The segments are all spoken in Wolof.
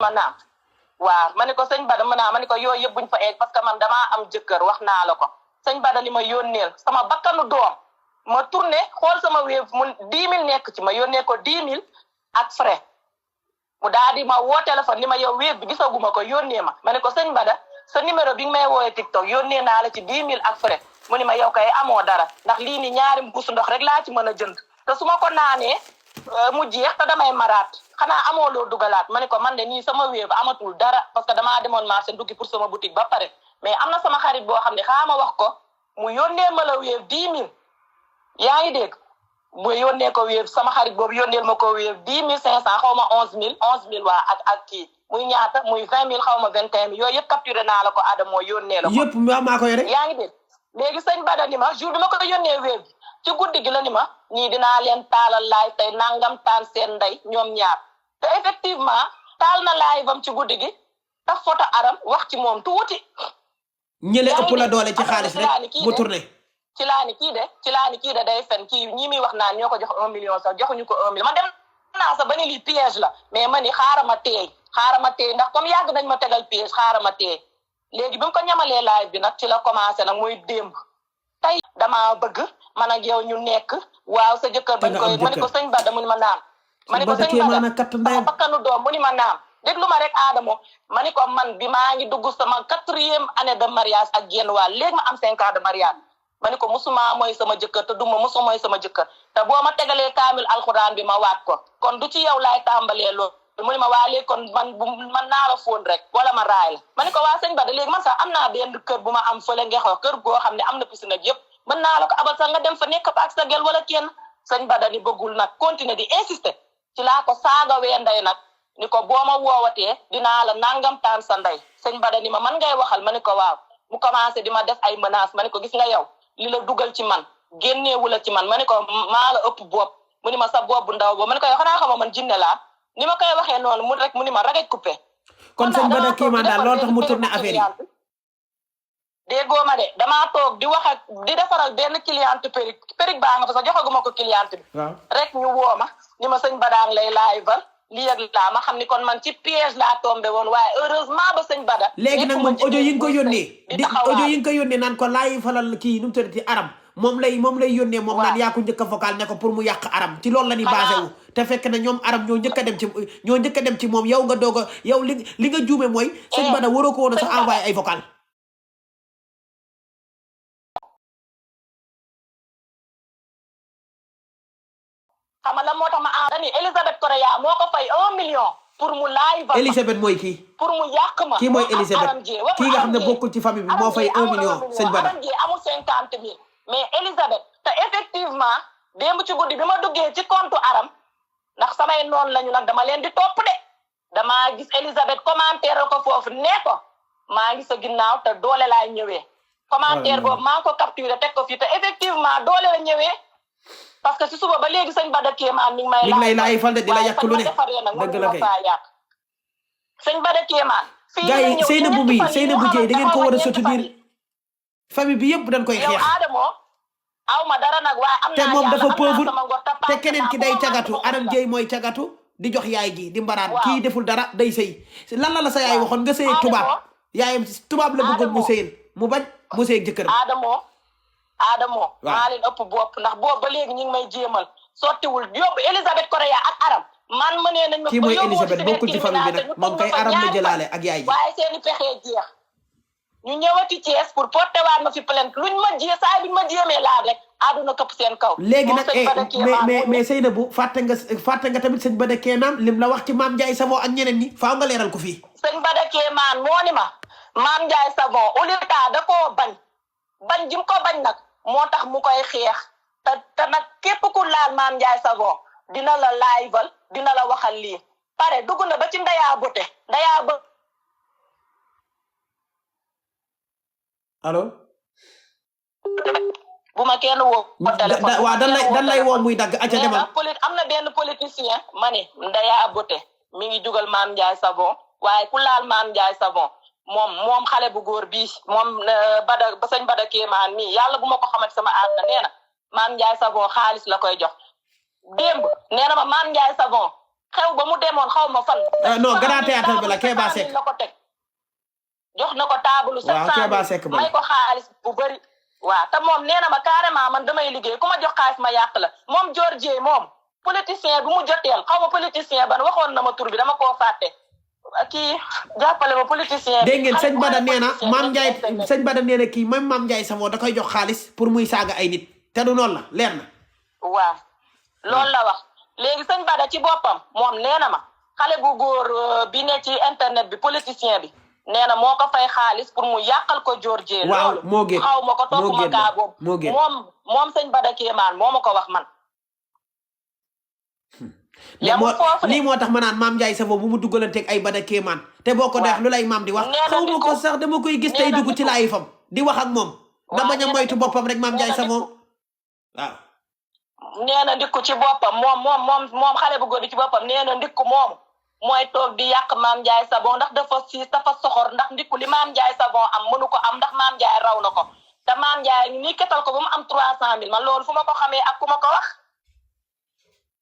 ma naam waaw ma ne ko sëñ Bada ma ne ko yooyu yëpp buñ fa egg parce que man damaa am jëkkër wax naa la ko sëñ Bada li ma yónneel sama bakkanu doom ma tourné xool sama wéef mu 10 000 nekk ci ma yónnee ko 10 000 ak frais mu daal di ma woo téléphone ni ma yow wéef bi gisaguma ko yónnee ma ne ko sëñ Bada sa numéro bi nga may woowee TikTok yónnee naa la ci 10 000 ak frais mu ni ma yow kay amoo dara ndax lii ni ñaari mbuusu ndox rek laa ci mën a jënd te su ma ko naanee mu jeex te damay maraat xanaa amoo loo dugalaat ma ne ko man de nii sama wéef amatul dara parce que damaa demoon marché nduggi pour sama boutique ba pare mais am na sama xarit boo xam ne xaama wax ko mu yónnee ma la wéef 10 000 yaa ngi dégg mu yónnee ko wéef sama xarit boobu yónneel ma ko wéef 10 500 xaw ma 11 000 waa ak kii muy ñaata muy 20 000 xaw ma 21 000 yooyu yëpp capturé naa la ko Adama moo yónnee la ko. yëpp maa koy rek. yaa ngi dégg léegi sëñ Bada ni ma jour bi ma ko yónnee wéef bi ci guddi gi la ni ma ñii dinaa leen taalal live tey nangam taan seen ndey ñoom ñaar te effectivement taal na live am ci guddi gi taf photo Aram wax ci moom tuuti. ñële ëpp la doole ci xaalis rek mu tourné. ci laa ni kii de day fen kii ñi muy wax naan ñoo ko jox 1 million sax joxuñu ko 1 million man dem naa sax ba ni lii piège la mais ma ni xaaral ma teey ndax comme yàgg nañ ma tegal piège xaaral ma teey léegi bi mu ko ñamalee live bi nag ci la commencé nag muy démb tey damaa bëgg man ak yow ñu nekk waaw sa jëkkër bañ koy ma ni ko sëñ Bada mu ni ma naam ma ni ko sëñ Bada sama bakkanu doom mu ni ma naam déglu ma rek Adamo ma ni ko man bi maa ngi dugg sama 4e année de mariage ak genn wàll léegi ma am 5 ans de mariage ma ni ko musuma mooy sama jëkkër te duma musu mooy sama jëkkër te boo ma tegalee kaamil alxuraan bi ma waat ko kon du ci yow laay tàmbalee loolu mu ni ma waa léegi kon man naa la fóon rek wala ma raay la ma ni ko waa sëñ Bada léegi man sax am naa benn kër bu ma am fële ngexoo kër goo xam ne am na piscine ak yëpp mën naa la ko abal sax nga dem fa nekk fa ak sa gel wala kenn sëñ Bada ni bëggul nag continuer di insister ci laa ko saaga wee ndey nag ni ko boo ma woowatee dinaa la nangam taan sa ndey sëñ Bada ni ma man ngay waxal ma ni ko waaw mu commencé di ma def ay menaces ma ni ko gis nga yow li la dugal ci man génneewu la ci man ma ni ko maa la ëpp bopp mu ni ma sa bopp bu ndaw boobu ma ni ko yow xanaa xamoo man jinne laa ni ma koy waxee noonu mu ni ma ragaj coupé. kon sëñ Bada Kéemaan daal loolu tax mu tourné affaire yi. déggoo ma de damaa toog di wax ak di defaral benn cliente périg baa nga fa sax joxaguma ko cliente bi. rek ñu woo ma ni ma sëñ Bada lay live lii ak laa ma xam ni kon man ci piège laa tombé woon waaye heureusement ba sëñ Bada. léegi nag moom audio yi nga ko yónnee. audio yi nga ko yónnee naan ko laay falal kii nu mu tuddati Aram moom lay yónnee moom naan yaa ko njëkk a vocal ne ko pour mu yàq Aram ci loolu la ni basé wu te fekk na ñoom Aram ñoo njëkk a dem ci moom yow nga doog a yow li nga juume mooy sëñ Bada waroo ko woon a sax envoyé ay vocal. xam nga lan moo tax ma dani Elisabeth Correa moo ko fay 1 million pour mu live Elisabeth mooy kii pour mu yàq ma kii mooy Elisabeth kii nga xam ne bokkul ci famille bi moo fay 1 million sëñ Bada Aram Dieng amul 50 000 mais Elisabeth te effectivement démb ci guddi bi ma duggee ci compte Aram ndax samay noonu lañu nag dama leen di topp de damaa gis Elisabeth commentaire ko foofu ne ko maa ngi sa ginnaaw te doole laay ñëwee commentaire boobu maa ngi ko capturé teg ko fii te effectivement doole la ñëwee parce que si suba ba léegi sëñ Bada Kéemaan mi ngi may laay fal de di la yàq lu ne dëgg la kay sëñ Bada Kéemaan gars yi Seynabou Dieye da ngeen ko war a soutenir famille bi yëpp dañ koy xeex Adamo aw ma dara nag waaye am naa te moom dafa pauvre te te keneen ki day cagatu Aram Dieye mooy cagatu di jox yaay gi di mbaraan kii deful dara day sëy lan la sa yaay waxoon nga sëy tubaab yaayam tubaab la bëggoon mu sëyal mu bañ mu sëy jëkkër Adamo maa leen ëpp bopp ndax boobu ba léegi ñu ngi may jéemal sottiwul yóbbu Elisabeth Correa ak Aram man mënee nañ ma kii mooy Elisabeth bokkul ci famille bi nag moom kay Aram la jëlaale ak yaay ji waaye seeni pexee jeex ñu ñëwati Thiès pour porter waat ma fi plainte luñ ma jiyee saa biñ ma jéemee laal rek àdduna këpp seen kaw léegi nag mais Seynabou fàtte nga tamit sëñ Bada Kéemaan lim la wax ci Mame Ndiaye Savon ak ñeneen ñi faaw nga leeral ko fii sëñ Bada Kéemaan moo ni ma Mame Ndiaye Savon ulita da koo bañ jim ko bañ nag moo tax mu koy xeex te nag képp ku laal Mame Ndiaye Savon dina la liveal dina la waxal lii pare dugg na ba ci Ndeya Bote allo bu ma kenn woo téléphone waaw dan lay woo muy dagg aca demal am na benn politicien ma ne Ndeya Bote mi ngi jugal Mame Ndiaye Savon waaye ku laal Mame Ndiaye Savon moom xale bu góor bii moom Bada ba sëñ Bada Kéemaan nii yàlla bu ma ko xamante sama àdduna nee na Mame Ndiaye Savon xaalis la koy jox démb nee na ma Mame Ndiaye Savon xew ba mu demoon xaw ma fan. non grand théâtre bi la Kéba Seck la ko teg jox na ko taabalu. waaw Kéba Seck may ko xaalis bu bëri. waaw te moom nee na ma carrément man damay liggéey ku ma jox xaalis ma yàq la moom Georgie moom politicien bi mu joteel xaw ma politicien ban waxoon na ma tur bi dama koo fàtte kii jàppale ma politicien. dégg ngeen sëñ Bada nee na Mame Ndiaye sëñ Bada nee na kii même Mame Ndiaye Savon da koy jox xaalis pour muy saaga ay nit te du noonu la leer na. waaw loolu la wax léegi sëñ Bada ci boppam moom nee na ma xale bu góor bi ne ci internet bi politicien bi nee na moo ko fay xaalis pour mu yàqal ko Georgie. waaw moo gën xaw ma ko topp ma kaa boobu. moo gën moom sëñ Bada Kéemaan moo ma ko wax man. lii moo tax ma naan Mame Ndiaye Savon bu mu duggalanteeg ay Bada Kéemaan te boo ko def lu lay maam di wax xaw ma ko sax dama koy gis tey dugg ci laay fam di wax ak moom da bañ a moytu boppam rek Mame Ndiaye Savon waaw nee na ndikku ci boppam moom xale bu góor bi ci boppam nee na ndikku moom mooy toog di yàq Mame Ndiaye Savon ndax dafa siis dafa soxor ndax ndikku li Mame Ndiaye Savon am mënu ko am ndax Mame Ndiaye raw na ko te Mame Ndiaye nii ketal ko ba mu am 300 000 man loolu fu ma ko xamee ak ku ma ko wax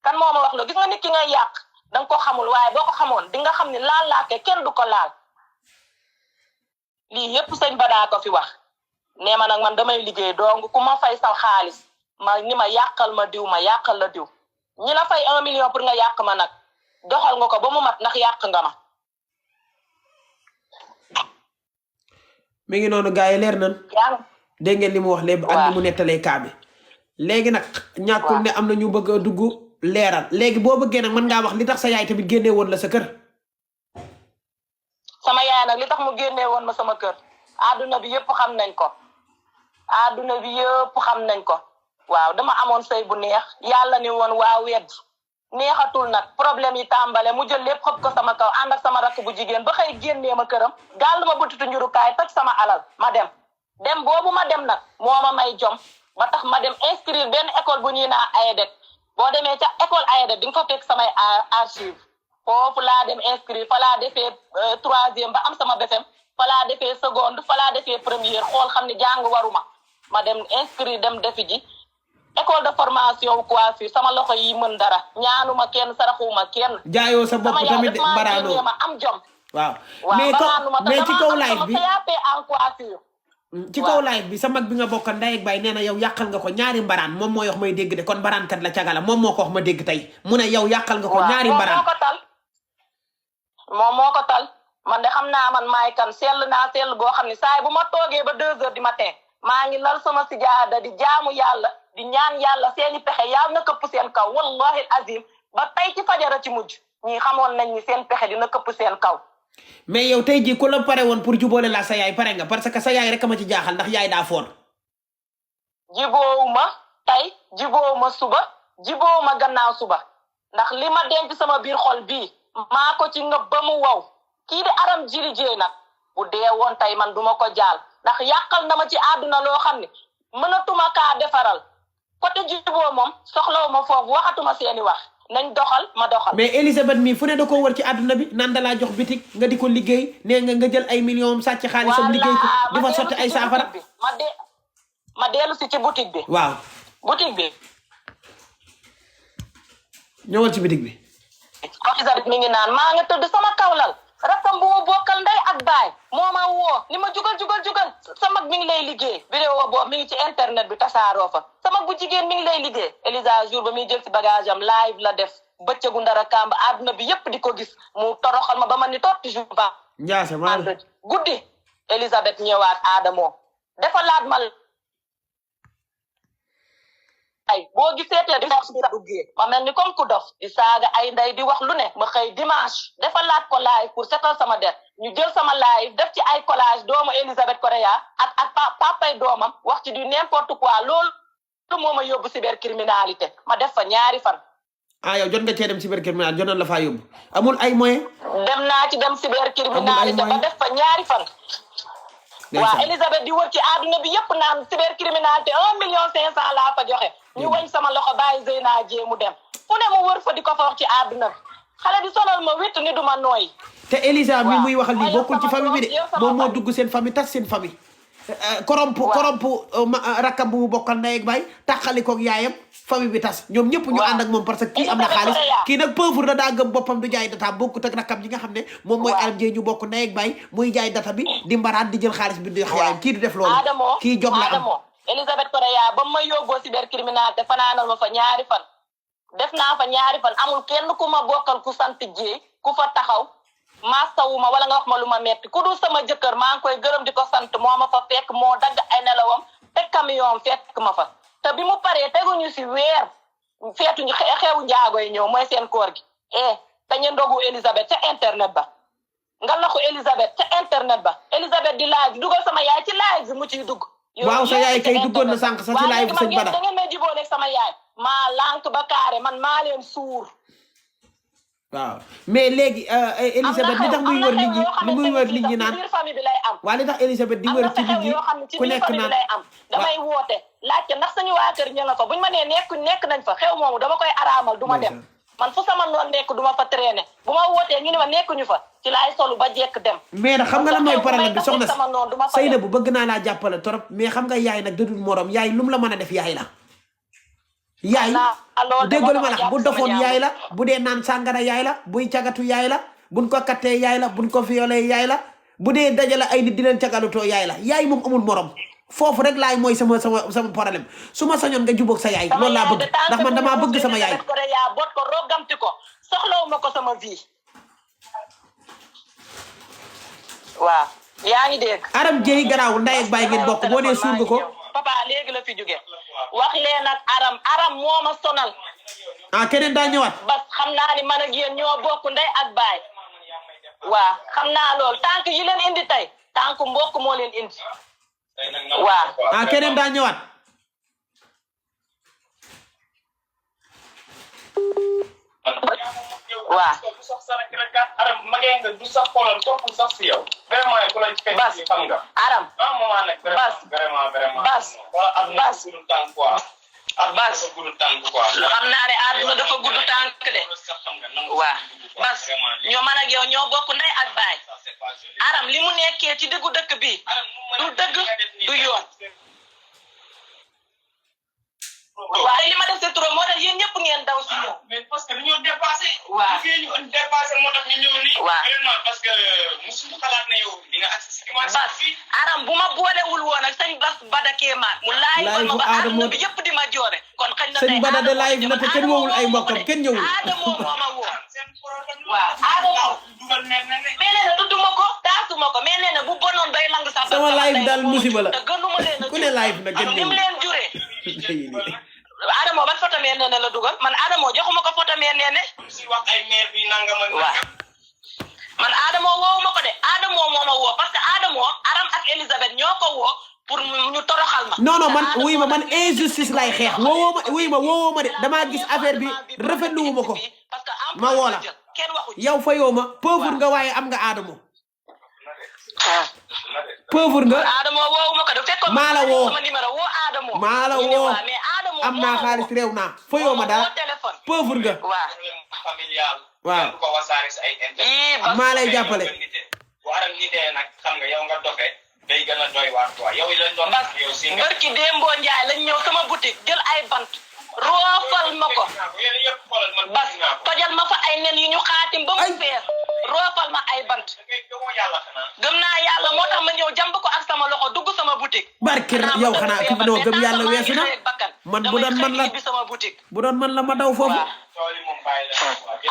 kan moo ma wax la gis nga nit ki ngay yàq danga ko xamul waaye boo ko xamoon di nga xam ne laal laake kenn du ko laal lii yépp sëñ Bada ko fi wax nee ma nag man damay liggéey donc ku ma fay sa xaalis ni ma yàqal ma diw ma yàqal la diw ñi la fay 1 million pour nga yàq ma nag doxal nga ko ba mu mat ndax yàq nga ma. mi ngi noonu gars yi leer nan dégg ngeen li mu wax léegi ak ni mu nettalee kaa bi léegi nag ñàkkul ne am na ñu bëgg a dugg leeral léegi boo bëggee nag mën ngaa wax li tax sa yaay tamit génnee woon la sa kër. sama yaay nag li tax mu génnee woon ma sama kër adduna bi yëpp xam nañ ko adduna bi yëpp xam nañ ko waaw dama amoon sëy bu neex yàlla ni woon waa wedd neexatul nag problème yi tàmbale mu jël lépp xëpp ko sama kaw ànd ak sama rakk bu jigéen ba xëy génnee ma këram gàll ma bëtutu njurukaay toj sama alal ma dem boobu ma dem nag moo ma may jom ba tax ma dem inscrire benn école bu ñuy naa AEDEC boo demee ca école AEDEC di nga fa fekk samay archive foofu laa dem inscrire fa laa defee 3e ba am sama BFEM fa laa defee seconde fa laa defee première xool xam ne jàng waruma ma dem inscrire dem defi ji école de formation coiffure sama loxo yi mën dara ñaanuma kenn saraxuma kenn. jaayoo sa bopp tamit mbaraanoo ma am jom. waaw mais ci kaw live bi en coiffure. ci kaw live bi sa mag bi nga bokkal ndey ak baay nee na yow yàqal nga ko ñaari mbaraan moom moo wax may dégg de kon mbaraan kat la cagala moom moo ko wax ma dégg tey mu ne yow yàqal nga ko ñaari mbaraan moom moo ko tal man de xam naa man maay kan sell naa sell boo xam ne saay bu ma toogee ba 2 heures du matin maa ngi lal sama sijaada di jaamu yàlla di ñaan yàlla seeni pexe yàlla na këpp seen kaw wallahi azim ba tey ci fajara ci mujj ñi xamoon nañ ni seen pexe dina këpp seen kaw. mais yow tey jii ku la pare woon pour jubóole la sa yaay pare nga parce que sa yaay rek ma ci jaaxal ndax yaay daa foon. jiboowuma tey jiboowuma suba jiboowuma gannaaw suba ndax li ma denc sama biir xol bii maa ko ci ngëb ba mu wow kii di aram jiri jee nag bu dee woon tey man duma ko jaal ndax yàqal na ma ci àdduna loo xam ne mënatuma kaa defaral côté jiboo moom soxlawuma foofu waxatuma seeni wax nañ doxal ma doxal. mais Elisabeth mii fu ne da koo wër ci àdduna bi naan da laa jox bitik nga di ko liggéey nee nga jël ay millions sàcc xaalisam liggéey ko di fa sotti ay saafara. ma dellu si ci boutique bi. waaw boutique bi. ñëwal ci bitik bi. Elisabeth mi ngi naan maa nga tëdd sama kawlal rakkam bu ma bokkal ndey ak baay moo ma woo ni ma jugal sa mag mi ngi lay liggéey vidéo boobu mi ngi ci internet bi tasaaroo fa sa mag bu jigéen mi ngi lay liggéey Elisa jour ba muy jël si bagage am live la def bëccëgu ndara kàmb àdduna bi yépp di ko gis mu toroxal ma ba ma ni totti jour ba njaase maa guddi Elisabeth ñëwaat Adamo dafa laat ma ay boo giseetee di wax si duggee ma mel ni comme ku dof di saaga ay ndey di wax lu ne ma xëy dimanche dafa laat ko live pour setal sama der ñu jël sama live def ci ay collage doomu Elisabeth Correa ak papay doomam wax ci du n'importe quoi loolu moo ma yóbbu cybercriminalité ma def fa 2 fan. yow jot nga cee dem cybercriminalité jotoon la faa yóbbu amul ay moyen. dem naa ci dem cybercriminalité ba def fa 2 fan. waaw Elisabeth di wër ci àdduna bi yëpp naan cybercriminalité 1,500,000 laa fa joxe. ñu wañ sama loxo bàyyi Zeyna Dié mu dem fu ne mu wër fa di ko fa wax ci àdduna bi xale bi sonal ma witt ni duma nooy. te Elisa mi muy waxal ni bokkul ci famille bi de moom moo dugg seen famille tas seen famille korompu rakkam bu mu bokkal ndey ak baay taxali koog yaayam famille bi tas ñoom ñëpp ñu ànd ak moom parce que kii am na xaalis kii nag pauvre da daa gëm boppam du jaay data bokkut ak rakkam ji nga xam ne moom mooy aram jee ñu bokk ndey ak baay muy jaay data bi di mbaraat di jël xaalis bi di wax yaayam kii du def loolu kii jom la am Elisabeth Correa ba ma yóbboo cybercriminalité fanaanal ma fa ñaari fan def naa fa ñaari fan amul kenn ku ma bokkal ku sant Jéey ku fa taxaw maastawuma wala nga wax ma lu ma metti ku dul sama jëkkër maa ngi koy gërëm di ko sant moo ma fa fekk moo dagg ay nelawam teg camion fekk ma fa te bi mu paree teguñu si weer feetuñu xewu njaago yi ñëw mooy seen koor gi dañu ndogu Elisabeth ca internet ba nga laxu Elisabeth ca internet ba Elisabeth di laaj dugal sama yaay ci laaj bi mu ciy dugg waaw sa yaay kay duggoon na sànq sa ci laaj bi sëñ Bada da ngeen may jibooleeg sama yaay maa lànk ba kaare man maa leen suur waaw mais léegi Elisabeth li tax muy wër nit ñi li muy wër nit ñi naan biir famille bi lay am waa li tax Elisabeth di wër ci nit ñi ku nekk naan lay am damay woote laajte ndax suñu waa kër ñu nga fa buñu ma nee nekk nañ fa xew moomu dama koy araamal du ma dem man fu sama noon nekk du ma fa traîner bu ma wootee ñu ne ma nekkuñu fa ci laay solu ba jekk dem mais nag xam nga lan mooy problème bi soxna Seynabou bëgg naa laa jàppale trop mais xam nga yaay nag dadul morom yaay lu mu la mën a def yaay la yaay déggalu ma la bu dofoon yaay la bu dee naan sàngara yaay la buy cagatu yaay la buñ ko kattee yaay la buñ ko violé yaay la bu dee dajale ay nit di leen cagalutoo yaay la yaay moom amul morom foofu rek laay mooy sama problème su ma sañoon nga jubóog sa yaay loolu laa bëgg ndax man damaa bëgg sama yaay bot ko rogamti ko soxlawuma ko sama vie waaw yaa ngi dégg aram jéy garaaw ndey ak baay ngeen bokk boo nee suur nga ko papa léegi la fi jóge wax leen ak aram moo ma sonal keneen daa ñëwaat bas xam naa ni man ak yéen ñoo bokk ndey ak baay waaw xam naa loolu tànk yi leen indi tey tànk mbokk moo leen indi waaw keneen daa ñëwaat waaw aram bas xam naa ne àdduna dafa gudd tànk de waaw bas ñoo man ak yow ñoo bokk ndey ak baay aram li mu nekkee ci diggu dëkk bi du dëgg du yoon waaye li ma def c'est trop moo tax yéen ñëpp ngeen daw si ñëw mais parce que dañoo dépassé waaw ñu dépassé moo tax ñu ñëw nii waaw vraiment parce que musuñu xalaat na yow di nga accès si bas aram bu ma boolewul woon ak sëñ Bas Bada Kéemaan mu laay ma ba àdduna bi yëpp di ma joore kon xëy na sëñ Bada de live na te kenn woowul ay mbokkam kenn ñëwul Adamo moo ma woo waaw Adamo mais nee na tudduma ko taasuma ko mais nee na bu bonoon bay lang sax sama live daal musiba la te gënuma leen ku ne live na kenn nim ñëwul leen juree Adamo ban photo mee nee la dugal man Adamo joxuma ko photo mee nee si wax ay maire bi nangam ak waaw man Adamo woowuma ko de Adamo moo ma woo parce que Adamo aram ak Elisabeth ñoo ko woo pour ñu toroxal ma non man wuy ma man injustice lay xeex woowoo ma de damaa gis affaire bi rafetluwuma ko ma woo la yow fa yoo ma pauvre nga waaye am nga Adamo pauvre nga Adamo woowuma ko de fekkoon maa la woo sama numéro woo Adamo maa la woo am naa xaalis réew naa fa yoo ma daal pauvre nga familial waaw ko wasaare si ay internet maa lay jàppale waram nitee nag xam nga yow nga dofe day gën a doy waar quoi yow lañ doon yow si nga barki Dembo Njaay lañ ñëw sama boutique jël ay bant roofal ma ko bas tojal ma fa ay nen yu ñu xaatim ba mu fees roofal ma ay bant gëm naa yàlla moo tax ma ñëw jàmb ko ak sama loxo dugg sama boutique barki yow xanaa fi noo gëm yàlla weesu na man bu doon man la ma daw foofu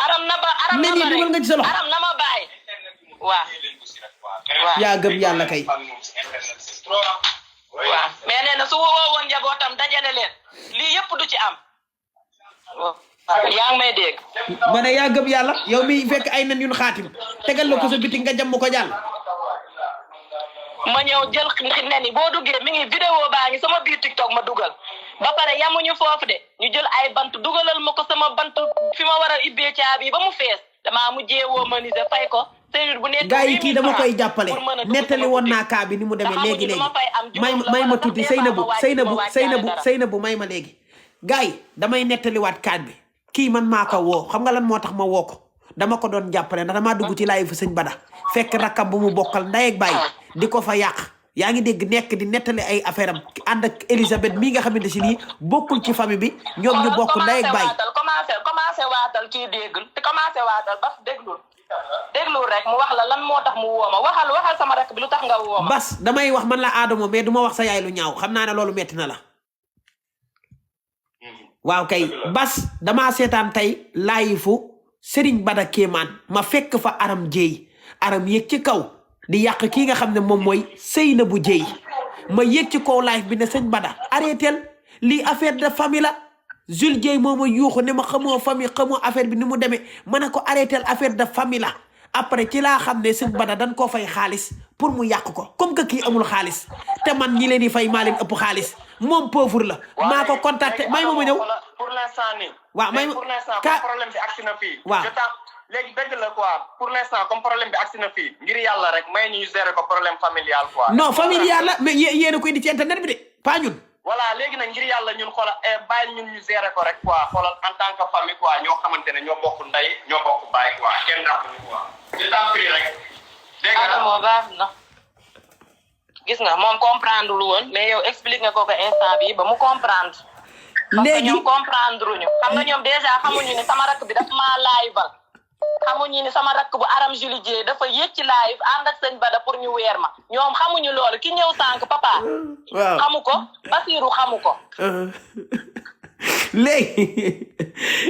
aram na ba aram nen yi dugal nga ci sa loxo aram na ma bàyyi waaw yaa gëm yàlla kay waaw mais nee na su woowoon njabootam dajale leen lii yëpp du ci am yaa ngi may dégg ma ne yaa gëm yàlla yow mi fekk ay nen yun xaatim tegal la ko sa bitik nga jàmm ko jàll ma ñëw jël nen yi boo duggee mi ngi vidéo baa ngi sama biir TikTok ma dugal ba pare yamuñu foofu de ñu jël ay bant dugalal ma ko sama bant fi ma war a ibbee caabi ba mu fees damaa mujjee woo maniser fay ko bu nekk gaa yi kii dama koy jàppale nettali woon naa kaa bi ni mu demee léegi may ma tuuti Seynabou may ma léegi gaa yi damay nettaliwaat kaa bi kii man maa ko woo xam nga lan moo tax ma woo ko dama ko doon jàppale ndax damaa dugg ci live fu sëñ Bada fekk rakkam bu mu bokkal ndey ak baay di ko fa yàq yaa ngi dégg nekk di nettali ay affaire am ànd ak Elisabeth mii nga xamante si nii bokkul ci famille bi ñoom ñu bokk ndey ak baay. commencé waatal kii déggul te commencé waatal ba déglul rek mu wax la lan moo tax mu woo ma waxal sama rek bi lu tax nga woo ma. Bas damay wax man la Adamo mais du ma wax sa yaay lu ñaaw xam naa ne loolu metti na la. waaw kay Bas damaa seetaan tey laayifu Serigne Bada Kéemaan ma fekk fa Aram Jéey Aram yéeg ci kaw di yàq kii nga xam ne moom mooy Seynabou Jéey ma yéeg ci kaw live bi ne sëñ Bada arrêtel lii affaire de famille la Jules Jéey moo ma yuuxu ne ma xamoo famille xamoo affaire bi ni mu demee ma ne ko arrêtel affaire de famille la après ci laa xam ne sëñ Bada dañ koo fay xaalis pour mu yàq ko comme que kii amul xaalis te man ñi leen di fay maa leen ëpp xaalis moom pauvre la maa ko contacté may ma ñëw pour l'instant nii waaw may pour l'instant comme problème bi agsi na fii waaw léegi dëgg la quoi pour l'instant comme problème bi agsi na fii ngir yàlla rek may ñu gérer ko problème familial quoi non familial la mais yéen a ko indi ci internet bi de pas ñun voilà léegi nag ngir yàlla ñun xoolal bàyyil ñun ñu gérer ko rek quoi xoolal en tant que famille quoi ñoo xamante ne ñoo bokk ndey ñoo bokk baay quoi kenn dàquñu quoi je t'en prie rek dégg nga moo baax na gis nga moom comprendre lu woon mais yow explique nga ko instant bi ba mu comprendre léegi ñoom comprendre ñu xam nga ñoom déjà xamuñu ni sama rakk bi dafa maa live-al xamuñu ni sama rakk bu Aram Julie Dieng dafa yéeg ci live ànd ak sëñ Bada pour ñu weer ma ñoom xamuñu loolu ki ñëw sànq papa waaw xamu ko Basiru xamu ko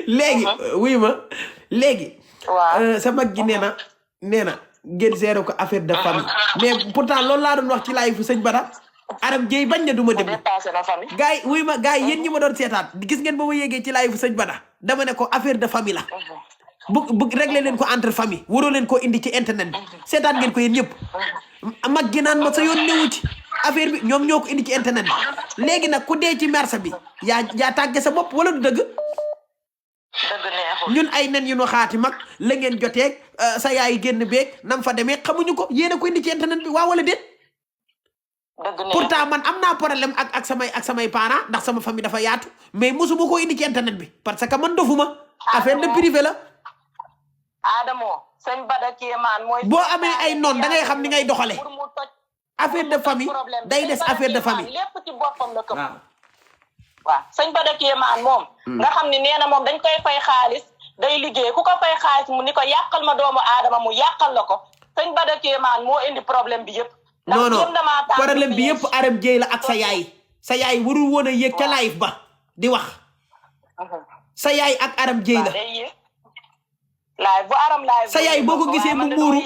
léegi wuy ma léegi waaw sa mag gi nee na ngeen gérer ko affaire de famille mais pourtant loolu laa doon wax ci live fu sëñ Bada Aram Jéey bañ na du ma dem dépassé na famille gars yi wuy ma gars yi yéen ñi ma doon seetaan gis ngeen ba ma yéegee ci live fu sëñ Bada dama ne ko affaire de famille la bu régler leen ko entre famille waroo leen ko indi ci internet bi seetaan ngeen ko yéen ñëpp mag gi naan ma sa yoon newu ci affaire bi ñoom ñoo ko indi ci internet bi léegi nag ku dee ci mersa bi yaa tàgge sa bopp wala du dëgg ñun ay nen yu nu xaati mag la ngeen joteeg sa yaay génn beeg nam fa demee xamuñu ko yéen a ko indi ci internet bi waaw wala déet pourtant man am naa problème ak samay parents ndax sama famille dafa yaatu mais mosuma koo indi ci internet bi parce que man dofuma affaire de privé la Adamo sëñ Bada Kéemaan mooy boo amee ay noon da ngay xam ni ngay doxale affaire de famille day des affaire de famille lépp ci boppam la këpp waaw sëñ Bada Kéemaan moom nga xam ni nee na moom dañ koy fay xaalis day liggéey ku ko fay xaalis mu ni ko yàqal ma doomu aadama mu yàqal la ko sëñ Bada Kéemaan moo indi problème bi yëpp non problème bi yëpp Aram Jéey la ak sa yaay warul woon a yéeg ca live ba di wax sa yaay ak Aram Jéey la sa yaay boo ko gisee mu muuru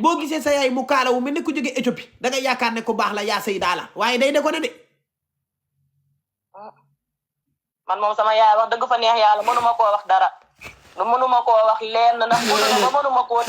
boo gisee sa yaay mu kaalawu mel ni ku jóge Éthiopie da ngay yaakaar ne ku baax la yaa say daala waaye day de ko ne de man moom sama yaay wax dëgg fa neex yàlla mënuma koo wax dara mënuma koo wax lenn ndax mënuma koo